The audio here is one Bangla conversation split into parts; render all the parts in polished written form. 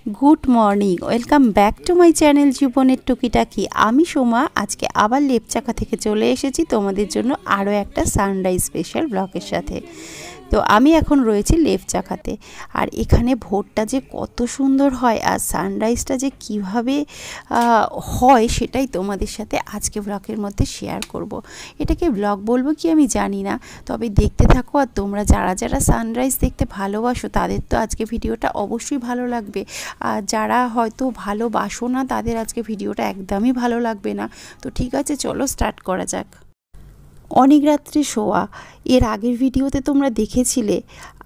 Good morning welcome back to my channel जीवनेर टुकिटाकी। आमी सोमा आज के आबार लेपचाखा थेके चले एसेछि तोमादेर जोन्नो आरो एकटा सानराइज स्पेशल ब्लगेर साथे। तो आमी एखन रयेछि लेपचाखाते और एखाने भोरटा जे कत सुंदर हय और सानराइजटा जे किभाबे हय सेटाई तोमादेर साथे आजके ब्लगेर मध्य शेयर करब। एटाके ब्लग बोलबो कि आमी जानि ना, तबे देखते थाको और तोमरा जारा जारा सानराइज देखते भालोबासो तादेर तो आजके भिडियोटा अवश्यई भालो लागबे, और जारा हयतो भालोबासो ना तादेर आजके भिडियोटा एकदमई भालो लागबे ना। तो ठीक आछे, चलो स्टार्ट करा जाक। अनेक रात्रे शोया एर आगेर भिडियोते तोमरा देखेছিলে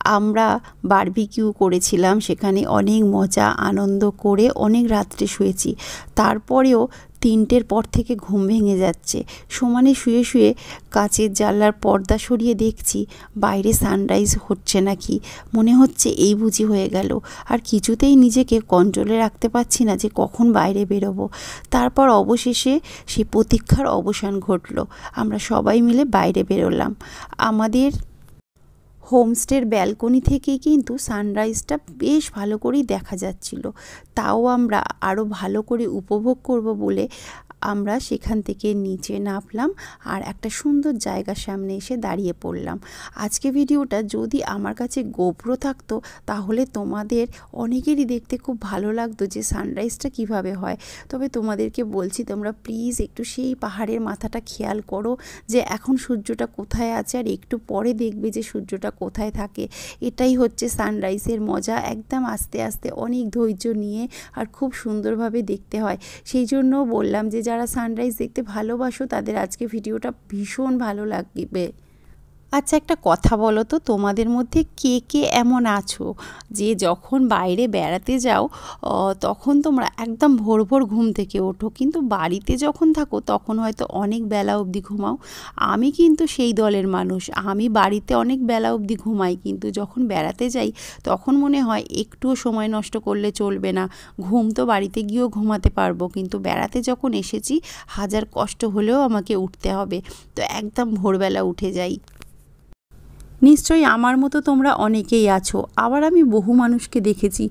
আমরা বারবিকিউ করেছিলাম, সেখানে অনেক মজা আনন্দ করে অনেক রাত্রে শুয়েছি। তারপরেও ৩টের পর থেকে ঘুম ভেঙে যাচ্ছে। সমানে শুয়ে শুয়ে কাচের জানলার পর্দা সরিয়ে দেখছি বাইরে সানরাইজ হচ্ছে নাকি, মনে হচ্ছে এই বুঝি হয়ে গেল। আর কিছুতেই নিজেকে কন্ট্রোলে রাখতে পারছি না যে কখন বাইরে বেরোবো। তারপর অবশেষে সেই প্রতীক্ষার অবসান ঘটল। আমরা সবাই মিলে বাইরে বেরোলাম। আমাদের হোমস্টের ব্যালকনি থেকেই কিন্তু সানরাইজটা বেশ ভালো করেই দেখা যাচ্ছিল। তাও আমরা আরও ভালো করে উপভোগ করব বলে আমরা সেখান থেকে নিচে নামলাম আর একটা সুন্দর জায়গার সামনে এসে দাঁড়িয়ে পড়লাম। আজকে ভিডিওটা যদি আমার কাছে গোপ্রো থাকতো তাহলে তোমাদের অনেকেরই দেখতে খুব ভালো লাগতো যে সানরাইজটা কিভাবে হয়। তবে তোমাদেরকে বলছি তোমরা প্লিজ একটু সেই পাহাড়ের মাথাটা খেয়াল করো যে এখন সূর্যটা কোথায় আছে আর একটু পরে দেখবে যে সূর্যটা কোথায় থাকে। এটাই হচ্ছে সানরাইজের মজা। একদম আস্তে আস্তে অনেক ধৈর্য নিয়ে আর খুব সুন্দরভাবে দেখতে হয়। সেই জন্য বললাম যে যারা সানরাইজ দেখতে ভালোবাসো তাদের আজকে ভিডিওটা ভীষণ ভালো লাগবে। আচ্ছা, একটা কথা বলো তো, তোমাদের মধ্যে কে কে এমন আছো যে যখন বাইরে বেড়াতে যাও তখন তোমরা একদম ভোর ভোর ঘুম থেকে ওঠো, কিন্তু বাড়িতে যখন থাকো তখন হয়তো অনেক বেলা অবধি ঘুমাও? আমি কিন্তু সেই দলের মানুষ। আমি বাড়িতে অনেক বেলা অবধি ঘুমাই, কিন্তু যখন বেড়াতে যাই তখন মনে হয় একটুও সময় নষ্ট করলে চলবে না। ঘুম তো বাড়িতে গিয়েও ঘুমাতে পারবো, কিন্তু বেড়াতে যখন এসেছি হাজার কষ্ট হলেও আমাকে উঠতে হবে। তো একদম ভোরবেলা উঠে যাই। নিশ্চয়ই আমার মতো তোমরা অনেকেই আছো। আবার আমি বহু মানুষকে দেখেছি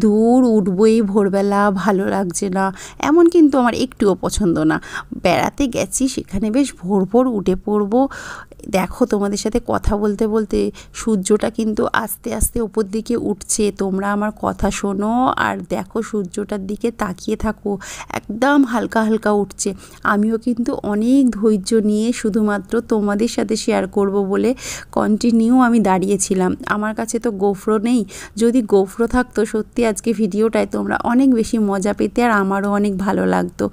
দূর উঠবই ভোরবেলা, ভালো লাগছে না, এমন কিন্তু আমার একটুও পছন্দ না। বেড়াতে গেছি সেখানে বেশ ভোর ভোর উঠে পড়বো। দেখো তোমাদের সাথে কথা বলতে বলতে সূর্যটা কিন্তু আস্তে আস্তে ওপর দিকে উঠছে। তোমরা আমার কথা শোনো আর দেখো সূর্যটার দিকে তাকিয়ে থাকো, একদম হালকা হালকা উঠছে। আমিও কিন্তু অনেক ধৈর্য নিয়ে শুধুমাত্র তোমাদের সাথে শেয়ার করব বলে কন্টিনিউ আমি দাঁড়িয়েছিলাম। আমার কাছে তো গোপ্রো নেই, যদি গোপ্রো থাকতো সত্যি আজকে ভিডিওটায় তোমরা অনেক বেশি মজা পেতে আর আমারও অনেক ভালো লাগতো।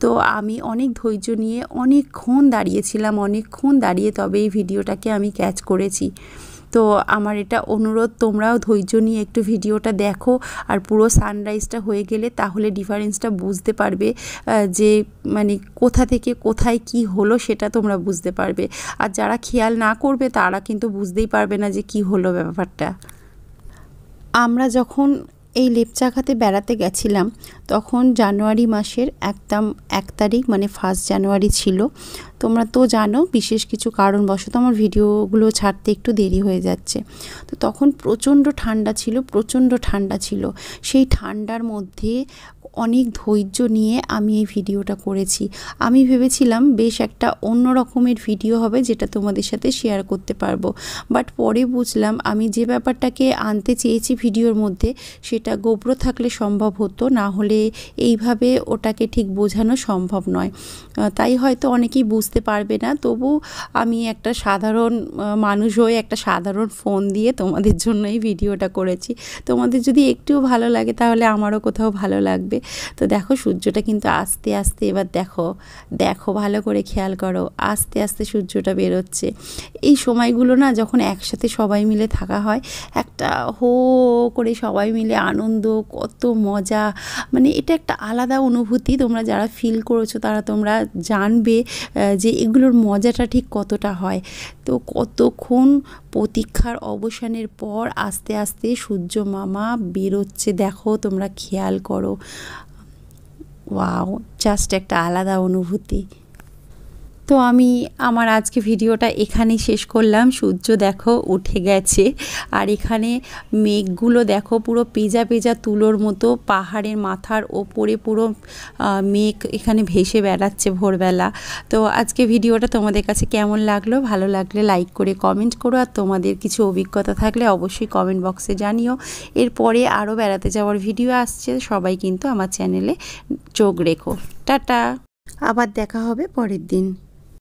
তো আমি অনেক ধৈর্য নিয়ে অনেকক্ষণ দাঁড়িয়েছিলাম, অনেকক্ষণ দাঁড়িয়ে তবে এই ভিডিওটাকে আমি ক্যাচ করেছি। তো আমার এটা অনুরোধ, তোমরাও ধৈর্য নিয়ে একটু ভিডিওটা দেখো আর পুরো সানরাইজটা হয়ে গেলে তাহলে ডিফারেন্সটা বুঝতে পারবে, যে মানে কোথা থেকে কোথায় কি হলো সেটা তোমরা বুঝতে পারবে। আর যারা খেয়াল না করবে তারা কিন্তু বুঝতেই পারবে না যে কি হলো ব্যাপারটা। আমরা যখন এই লেপচাখাতে বেড়াতে গেছিলাম তখন জানুয়ারি মাসের একদম 1 তারিখ, মানে 1 জানুয়ারি ছিল। তোমরা তো জানো বিশেষ কিছু কারণবশত আমার ভিডিওগুলো ছাড়তে একটু দেরি হয়ে যাচ্ছে। তো তখন প্রচণ্ড ঠান্ডা ছিল, প্রচণ্ড ঠান্ডা ছিল। সেই ঠান্ডার মধ্যে অনেক ধৈর্য নিয়ে আমি এই ভিডিওটা করেছি। আমি ভেবেছিলাম বেশ একটা অন্য রকমের ভিডিও হবে যেটা তোমাদের সাথে শেয়ার করতে পারবো, বাট পরে বুঝলাম আমি যে ব্যাপারটাকে আনতে চেয়েছি ভিডিওর মধ্যে সেটা গোপ্রো থাকলে সম্ভব হতো, না হলে এইভাবে ওটাকে ঠিক বোঝানো সম্ভব নয়। তাই হয়তো অনেকেই বুঝতে পারবে না, তবু আমি একটা সাধারণ মানুষ হয়ে একটা সাধারণ ফোন দিয়ে তোমাদের জন্য এই ভিডিওটা করেছি। তোমাদের যদি একটুও ভালো লাগে তাহলে আমারও কোথাও ভালো লাগবে। তো দেখো সূর্যটা কিন্তু আস্তে আস্তে, এবার দেখো দেখো ভালো করে খেয়াল করো, আস্তে আস্তে সূর্যটা বেরোচ্ছে। এই সময়গুলো না যখন একসাথে সবাই মিলে থাকা হয়, একটা হো করে সবাই মিলে আনন্দ, কত মজা, মানে এটা একটা আলাদা অনুভূতি। তোমরা যারা ফিল করেছো তারা তোমরা জানবে যে এগুলোর মজাটা ঠিক কতটা হয়। তো কতক্ষণ প্রতীক্ষার অবসানের পর আস্তে আস্তে সূর্য মামা বেরোচ্ছে, দেখো তোমরা খেয়াল করো। ওয়াও, জাস্ট একটা আলাদা অনুভূতি। তো আমি আমার আজকে ভিডিওটা এখানেই শেষ করলাম। সূর্য দেখো উঠে গেছে, আর এখানে মেঘগুলো দেখো পুরো পেঁজা পেঁজা তুলোর মতো পাহাড়ের মাথার ওপরে পুরো মেঘ এখানে ভেসে বেড়াচ্ছে ভোরবেলা। তো আজকে ভিডিওটা তোমাদের কাছে কেমন লাগলো, ভালো লাগলে লাইক করে কমেন্ট করো, আর তোমাদের কিছু অভিজ্ঞতা থাকলে অবশ্যই কমেন্ট বক্সে জানিও। এরপরে আরও বেড়াতে যাওয়ার ভিডিও আসছে, সবাই কিন্তু আমার চ্যানেলে চোখ রেখো। টাটা, আবার দেখা হবে পরের দিন।